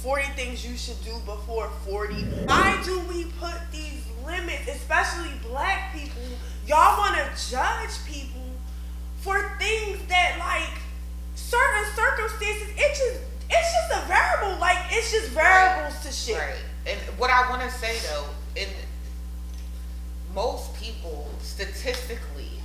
40 things you should do before 40. Why do we put these limits, especially black people? Y'all want to judge people for things that, like, certain circumstances, it's just a variable. Like, it's just variables to shit. Right. And what I want to say, though, in most people, statistically,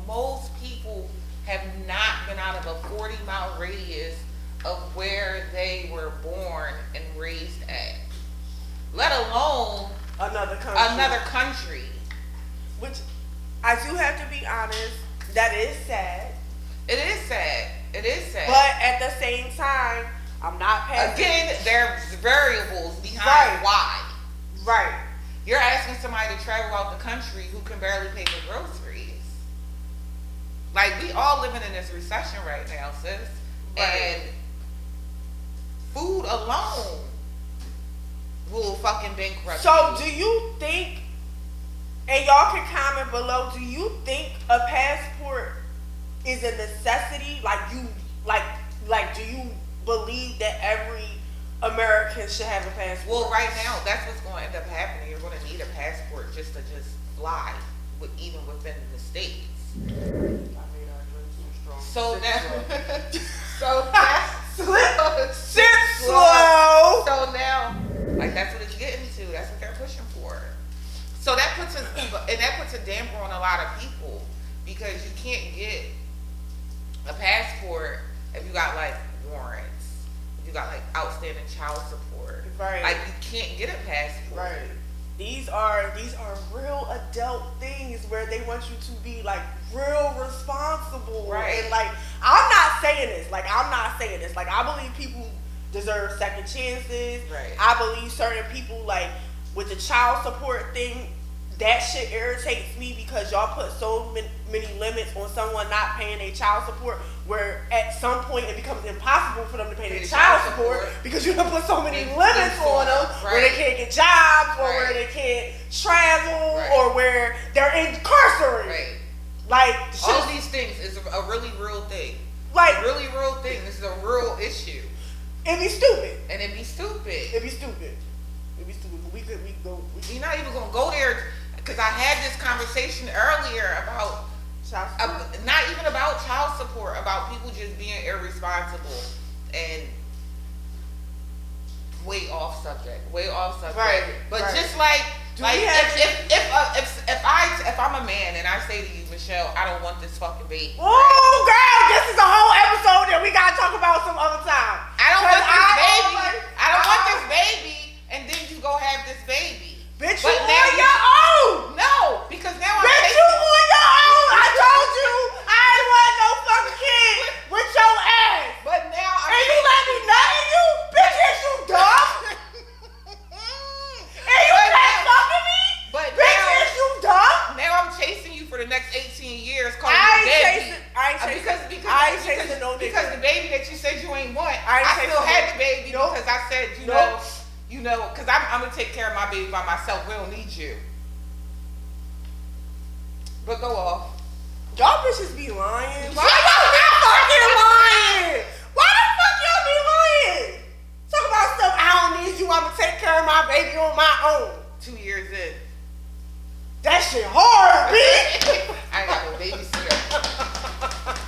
most people have not been out of a 40-mile radius of where they were born and raised at, let alone another country. Which I do have to be honest, that is sad. It is sad. But at the same time, I'm not passing. Again, there's variables behind why. Right. You're asking somebody to travel out the country who can barely pay for groceries. Like, we all living in this recession right now, sis. Right. And food alone will fucking bankrupt So you. do you think, and y'all can comment below, do you think a passport is a necessity? Like, do you believe that every American should have a passport? Well, right now, that's what's going to end up happening. You're going to need a passport just to fly, even within the states. So Sit slow. So now, like, that's what it's getting to. That's what they're pushing for. So that puts a damper on a lot of people, because you can't get a passport if you got, like, warrants, if you got, like, outstanding child support. Right. Like, you can't get a passport. Right. These are real adult things where they want you to be, like, real responsible. Right. And, like, I'm not saying this. Like, I believe people deserve second chances. Right. I believe certain people, like, with the child support thing, that shit irritates me, because y'all put so many limits on someone not paying their child support, where at some point it becomes impossible for them to pay their child support because you have put so many limits on them, where they can't get jobs, or where they can't travel, or where they're incarcerated. Right. Like, all these things is a really real thing. Like, a really real thing. This is a real issue. It'd be stupid. And it'd be stupid. We're not even gonna go there, because I had this conversation earlier about not even about child support, about people just being irresponsible and way off subject. Right. But just like if I'm a man and I say to you, Michelle, I don't want this fucking baby. Oh, girl, this is a whole episode that we gotta talk about some other time. I don't want this baby, and then you go have this baby. Bitch, you on your own. No, because now Bitch, you on your own. I told you I ain't want no fucking kid with your ass. But now and you let me nut in you? Bitch, is you dumb? And you can't fucking me? But bitch, is you dumb? Now I'm chasing you for the next 18 years. I ain't chasing no nigga. Because the baby that you said you ain't want, I still had the baby because I said, you know, because I'm going to take care of my baby by myself. We don't need you. But go off. Y'all bitches be lying. Why y'all be fucking lying? Why the fuck y'all be lying? Talk about stuff I don't need you. I'm going to take care of my baby on my own. 2 years in. That shit hard, bitch. I ain't got no babysitter.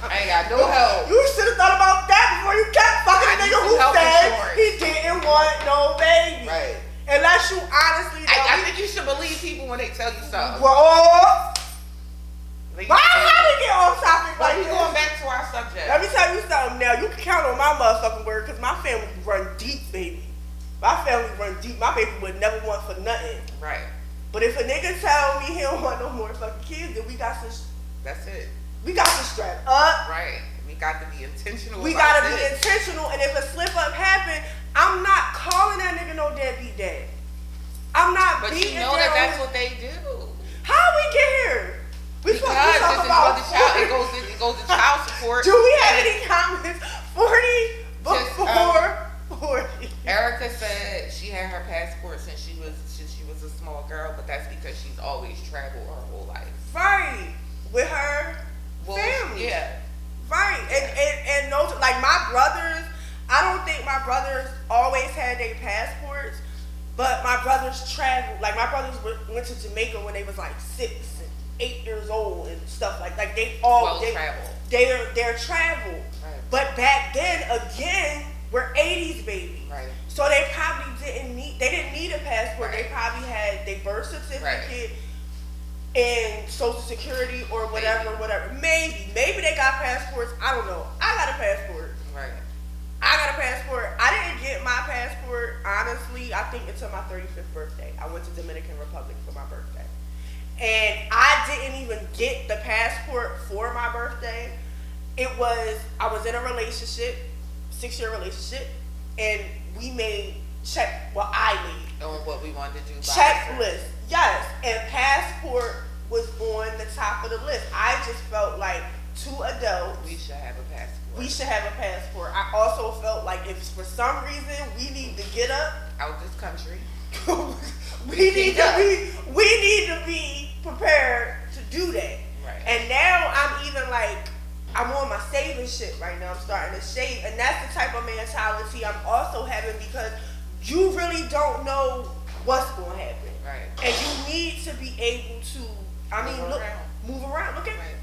I ain't got no help. You should have thought about that before you kept fucking a nigga who said he didn't want no baby. Right. Unless you honestly I think you should believe people when they tell you something. Why we get off topic like we this? Going back to our subject. Let me tell you something now. You can count on my motherfucking word, because my family run deep, baby. My family run deep. My baby would never want for nothing. Right. But if a nigga tell me he don't want no more fucking kids, then we got to. That's it. We got to strap up. Right. We got to be intentional. We got to be intentional, and if a slip up happen, I'm not calling that nigga no deadbeat dad. I'm not. But beating you know down. that's what they do. How we get here? We supposed to talk about it goes to child support. Do we have any comments? 40 before 40. Erica said she had her passport since she was a small girl, but that's because she's always traveled her whole life. Right. With her family. Yeah. Right. And those, like, my brothers, I don't think my brothers always had their passports, but my brothers traveled. Like my brothers went to Jamaica when they was like 6 and 8 years old and stuff like they all traveled. They're traveled. Right. But back then, again, we're 80s babies. Right. So they probably didn't need a passport. Right. They probably had their birth certificate and social security or whatever. Maybe they got passports. I don't know. I got a passport. Right. I got a passport. I didn't get my passport, honestly, I think until my 35th birthday. I went to Dominican Republic for my birthday. And I didn't even get the passport for my birthday. I was in a relationship, 6-year relationship, and we made I made. On what we wanted to do. Checklist, yes. And passport was on the top of the list. I just felt like 2 adults. We should have a passport. We should have a passport. I also felt like if for some reason we need to get up out this country, we need to be prepared to do that. Right. And now I'm on my saving shit right now. I'm starting to save, and that's the type of mentality I'm also having because you really don't know what's going to happen. Right. And you need to be able to. Move around. Look at. Right.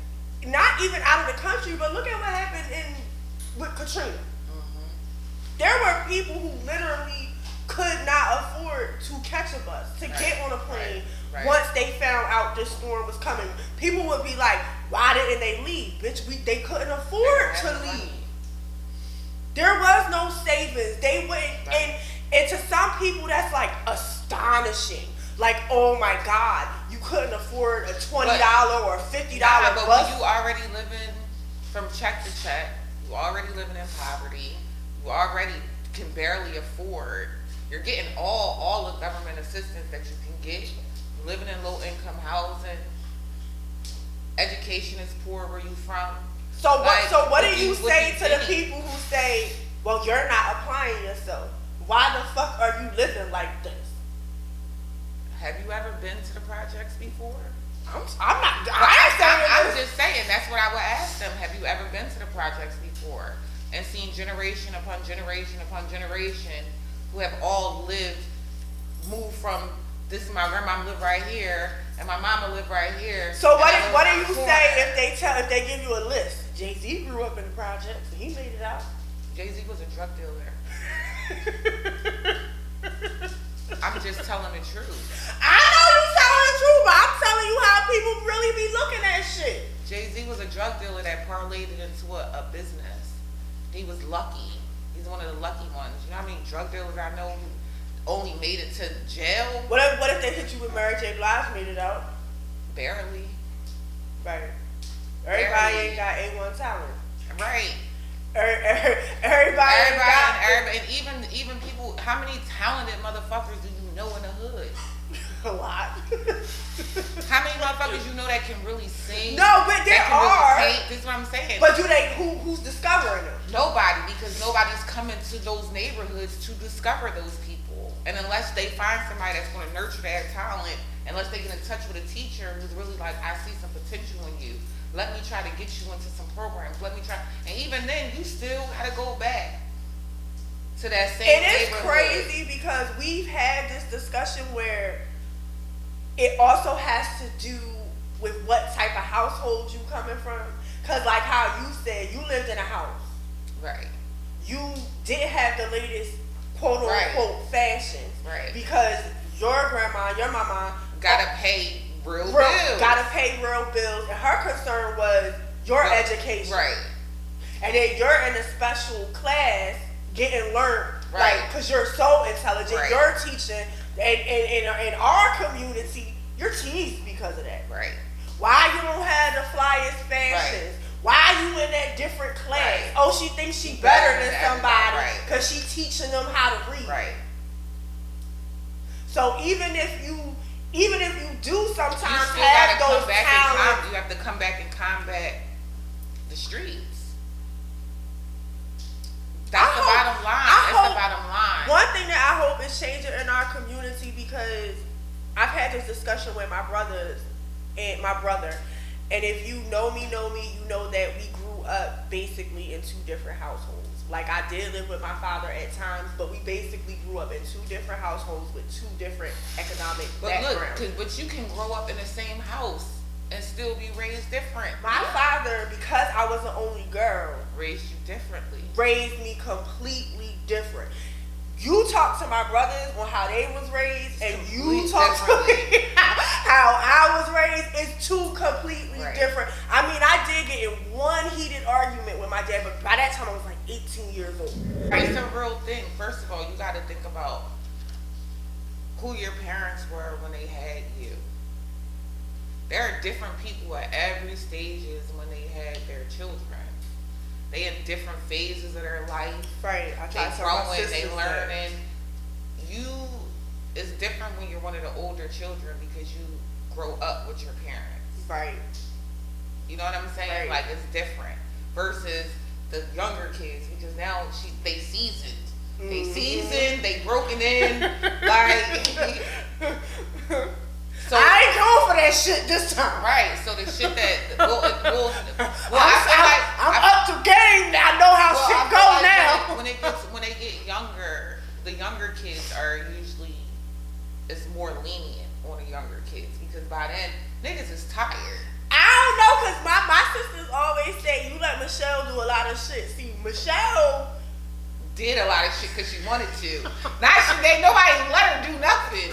Not even out of the country, but look at what happened with Katrina. Mm-hmm. There were people who literally could not afford to catch a bus, to get on a plane once they found out this storm was coming. People would be like, why didn't they leave? Bitch, they couldn't afford to leave. There was no savings. They went, and to some people that's like astonishing. Like, oh my God, you couldn't afford a $20 or $50 but bus. when you already living from check to check, you already living in poverty, you already can barely afford, you're getting all the government assistance that you can get, living in low income housing, education is poor where you from. So what do you say to the people who say, well, you're not applying yourself? Why the fuck are you living like this? Have you ever been to the projects before? I'm just saying, that's what I would ask them. Have you ever been to the projects before and seen generation upon generation upon generation who have all moved from this is my grandma live right here and my mama live right here. So what do you say if they give you a list? Jay-Z grew up in the projects and he made it out. Jay-Z was a drug dealer. I'm just telling the truth. I know you're telling the truth, but I'm telling you how people really be looking at shit. Jay-Z was a drug dealer that parlayed it into a business. He was lucky. He's one of the lucky ones. You know how many drug dealers I know who only made it to jail? What if they hit you with Mary J. Blige made it out? Barely. Right. Everybody ain't got A1 talent. Right. Everybody and even people, how many talented motherfuckers do you know in the hood? A lot. How many motherfuckers you know that can really sing? No, but there are. Really paint? This is what I'm saying. But who's discovering them? Nobody, because nobody's coming to those neighborhoods to discover those people. And unless they find somebody that's going to nurture that talent, unless they get in touch with a teacher who's really like, I see some potential in you. Let me try to get you into some programs. Let me try. And even then, you still got to go back to that same neighborhood. It is crazy because we've had this discussion where it also has to do with what type of household you coming from. Because like how you said, you lived in a house. Right. You didn't have the latest quote-unquote fashions. Right. Because your grandma, your mama got to pay real bills. Gotta pay real bills. And her concern was your education. Right. And then you're in a special class getting learned. Right. Like, because you're so intelligent. Right. You're teaching. And in our community, you're teased because of that. Right. Why you don't have the flyest fashions? Right. Why you in that different class? Right. Oh, she thinks she better than somebody because right. she teaching them how to read. Right. So even if you do sometimes you still have gotta those talents, you have to come back and combat the streets. That's the bottom line. That's the bottom line. One thing that I hope is changing in our community, because I've had this discussion with my brother, and if you know me, you know that we grew up basically in 2 different households. Like, I did live with my father at times, but we basically grew up in two different households with two different economic backgrounds. But you can grow up in the same house and still be raised different. My father, because I was the only girl, Raised you differently. raised me completely different. You talk to my brothers on how they was raised, and you talk to me how I was raised. It's two completely different. I mean, I did get in one heated argument with my dad, but by that time I was like 18 years old. It's a real thing. First of all, you got to think about who your parents were when they had you. There are different people at every stages when they had their children. They in different phases of their life. Right. They growing, they learning. It's different when you're one of the older children because you grow up with your parents. Right. You know what I'm saying? Right. Like, it's different versus the younger kids because now they seasoned. They seasoned, they broken in. Like, so I ain't going for that shit this time. right. So the shit that I feel like I'm up to game now. I know how shit go like now. when they get younger, the younger kids are usually is more lenient on the younger kids because by then niggas is tired. I don't know, cause my sisters always say you let Michelle do a lot of shit. See, Michelle did a lot of shit because she wanted to. Not she, nobody let her do nothing.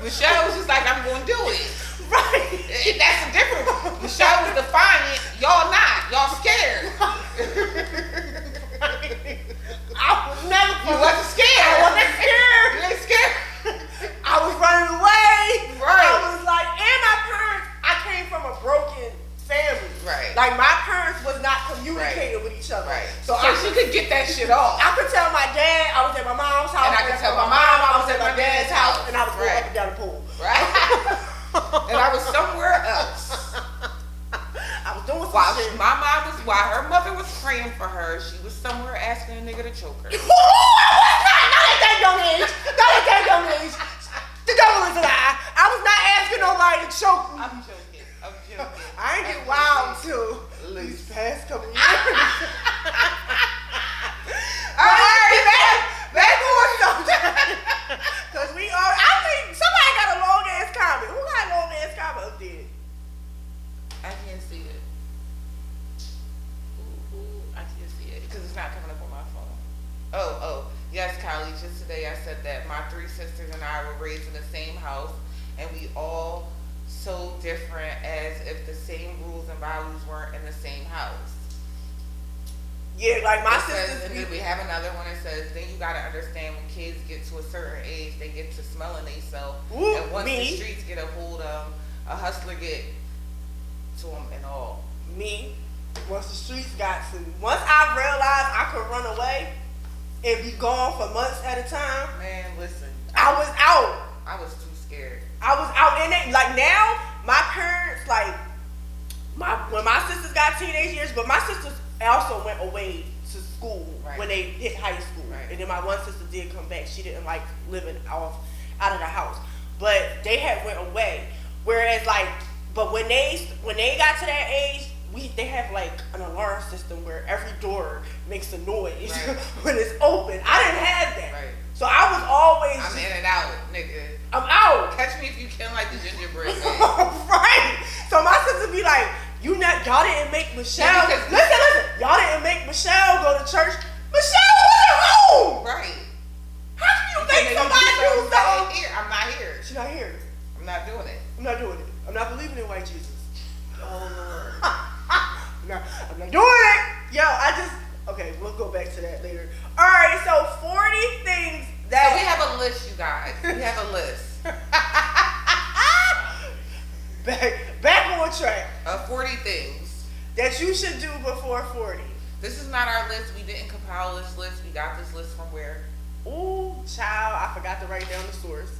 Michelle was just like, I'm going to do it. Right. And that's the difference. Michelle was defiant. Y'all not. Y'all scared. I was never. You wasn't scared. I wasn't scared. You ain't scared. I was running away. Right. I was like, and my parents, I came from a broken family. Right. Like, my parents was not communicating with each other. Right. So she could get that shit off. I could tell my dad I was at my mom's house. And I could tell my mom I was at my dad's house. And I was going up and down the pool. Right. And I was somewhere else. I was doing some shit. While her mother was praying for her, she was somewhere asking a nigga to choke her. Ooh, not at that young age. Not at that young age. The devil is a lie. I was not asking nobody to choke me. I'm joking. I ain't get wild till these past couple years. Back on something. Cause I think somebody got a long ass comment. Who got a long ass comment up there? I can't see it. I can't see it because it's not coming up on my phone. Oh, yes, Kylie. Just today I said that my three sisters and I were raised in the same house, and we all so different as if the same rules and values weren't in the same house. Yeah, like my sisters. sisters. And then we have another one that says, then you gotta understand when kids get to a certain age, they get to smelling themselves. And once the streets get a hold of them, a hustler get to them and all. Once the streets got to me. Once I realized I could run away and be gone for months at a time. Man, listen. I was out. I was too scared. I was out in it. Like now, my parents, like, when my sisters got teenage years, but my sisters also went away to school when they hit high school. Right. And then my one sister did come back. She didn't like living out of the house. But they had went away. Whereas like, but when they got to that age, they have like an alarm system where every door makes a noise when it's open. I didn't have that. Right. So I was always I'm in and out, nigga. I'm out. Catch me if you can, like the gingerbread man. Right. So my sister be like, y'all didn't make Michelle. Listen. Y'all didn't make Michelle go to church. Michelle was at home. Right. How can you make somebody do something? I'm not here. She's not here. I'm not doing it. I'm not doing it. I'm not believing in white Jesus. Oh Lord. I'm not doing it. Yo, okay, we'll go back to that later. All right, so 40 things that. So we have a list, you guys. We have a list. Back on track. 40 things that you should do before 40. This is not our list. We didn't compile this list. We got this list from where? Ooh, child, I forgot to write down the source.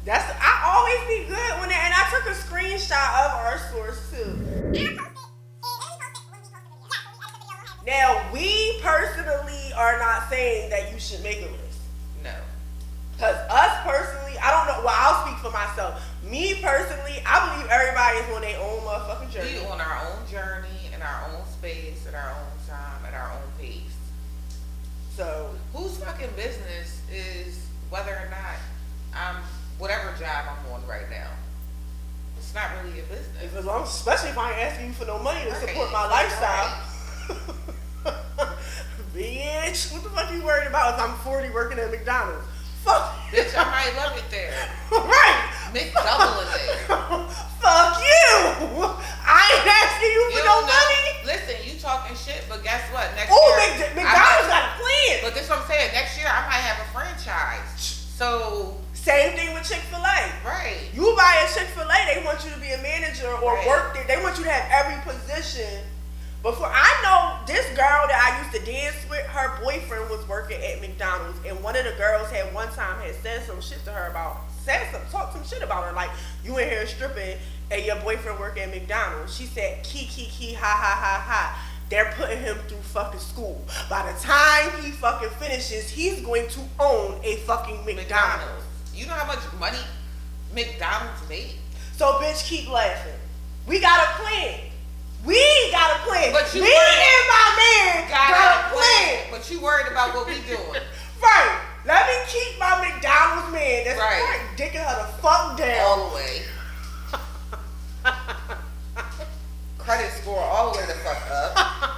I always be good when and I took a screenshot of our source too. Now, we personally are not saying that you should make a list. No. Because us personally, I don't know, well, I'll speak for myself. Me personally, I believe everybody is on their own motherfucking journey. We on our own journey, in our own space, at our own time, at our own pace. So whose fucking business is whether or not I'm whatever job I'm on right now? It's not really your business. as long, especially if I ain't asking you for no money to Right. support my lifestyle. Bitch, what the fuck you worried about if I'm 40 working at McDonald's? Fuck. Bitch, I might love it there. Right. McDouble it there. Fuck you. I ain't asking you for You no don't know. money. Listen, you talking shit, but guess what? Next Oh, year, McDonald's got a plan. But this what I'm saying. Next year, I might have a franchise. So, Same thing with Chick-fil-A. right. You buy a Chick-fil-A, they want you to be a manager or Right. work there. They want you to have every position. Before I know this girl that I used to dance with, her boyfriend was working at McDonald's, and one of the girls had one time had said some shit to her talked some shit about her, like, you in here stripping and your boyfriend work at McDonald's. She said, key, ha, ha, ha, ha. They're putting him through fucking school. By the time he fucking finishes, he's going to own a fucking McDonald's. You know how much money McDonald's made? So bitch, keep laughing. We got a plan. We got a plan. But you Me worried- and my man got a plan. But you worried about what we doing. Right. Let me keep my McDonald's man that's Right. right. Dicking her the fuck down. All the way. Credit score all the way the fuck up.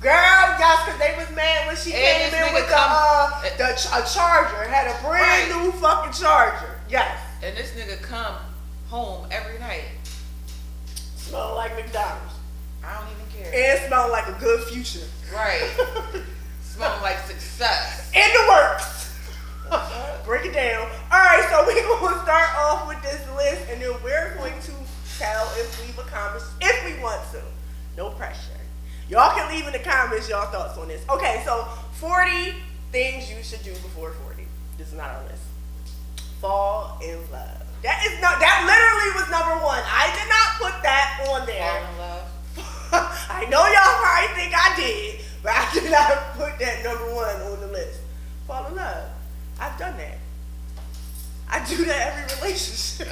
Girl, yes, because they was mad when she And came this in nigga with a charger. Had a brand Right. new fucking charger. Yes. And this nigga come home every night. Smell like McDonald's. I don't even care. And smell like a good future. Right. Smelling like success. In the works. Break it down. Alright, so we're going to start off with this list, and then we're going to tell if we've accomplished, if we want to. No pressure. Y'all can leave in the comments y'all thoughts on this. Okay, so 40 things you should do before 40. This is not our list. Fall in love. That literally was number one. I did not put that on there. Fall in love. I know y'all probably think I did, but I did not put that number one on the list. Fall in love. I've done that. I do that every relationship.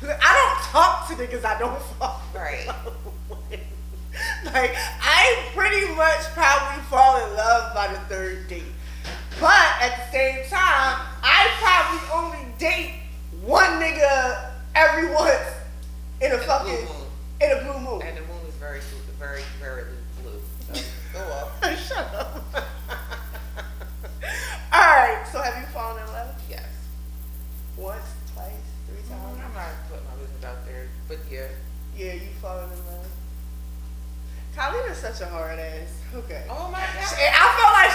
I don't talk to niggas I don't fall in Right. love with. Like, I pretty much probably fall in love by the third date. But at the same time, I probably only date one nigga every once in a fucking in a blue moon. And the moon is very, very, very blue. So go up. Shut up. Alright, so have you fallen in love? Yes. Once, twice, 3 times? I'm not putting my business out there, but yeah. Yeah, you fallen in love. Colleen is such a hard ass. Okay. Oh my god. I felt like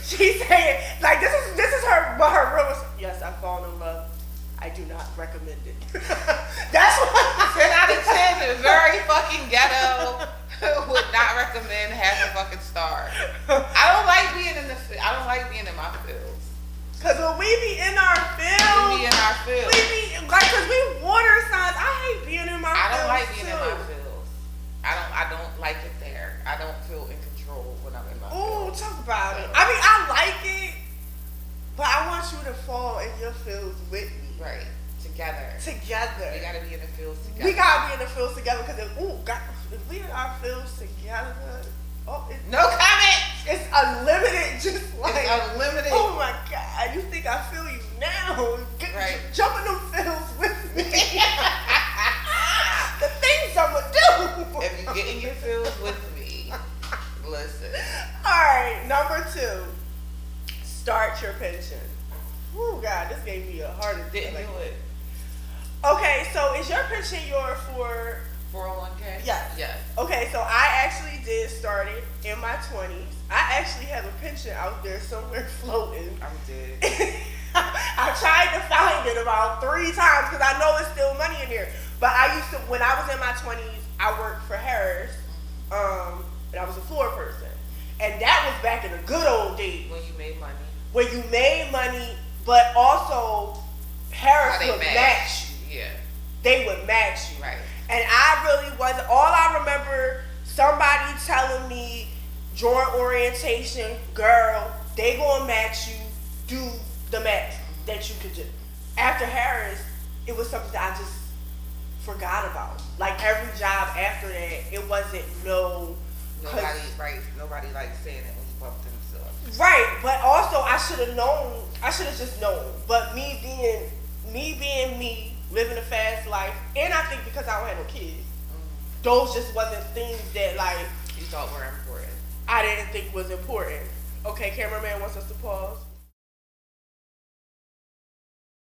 she said, like, this is her, but her real, yes, I've fallen in love. I do not recommend it. That's what 10 out of 10 is very fucking ghetto. Would not recommend half a fucking star. I don't like being in my fields. Cause when we be in our field, We be in our fields. we be like, cause we water signs. I hate being in my I field. don't like being in my too. fields. I don't like it there. I don't feel in control when I'm in my Ooh, fields. talk about it. I mean, I like it, but I want you to fall in your fields with me. Right. Together. Together. We gotta be in the fields together. We gotta be in the fields together because if we in our fields together, No comment. it's unlimited. Just like It's unlimited. Oh my God, you think I feel you now? Right. Jump in them fields with me. The things I'ma do. If you get in your fields with me, listen. All right, number 2, start your pension. Oh God, this gave me a heart attack. Didn't do it. Okay, so is your pension your for? 401k? Yes. Yes. Okay, so I actually did start it in my 20s. I actually have a pension out there somewhere floating. I'm dead. I tried to find it about 3 times because I know it's still money in there. But I used to, when I was in my 20s, I worked for Harris, and I was a floor person. And that was back in the good old days. When you made money. When you made money, but also Harris How they would match. match you. Yeah. They would match you. Right. And I really wasn't, all I remember somebody telling me during orientation, girl, they gonna match you, do the max that you could do. After Harris, it was something that I just forgot about. Like every job after that, it wasn't no Nobody likes saying it when you bump themselves. Right, but also I should have known. I should have just known. But me being me, living a fast life, and I think because I don't have no kids, those just wasn't things that like you thought were important. I didn't think was important. Okay, cameraman wants us to pause.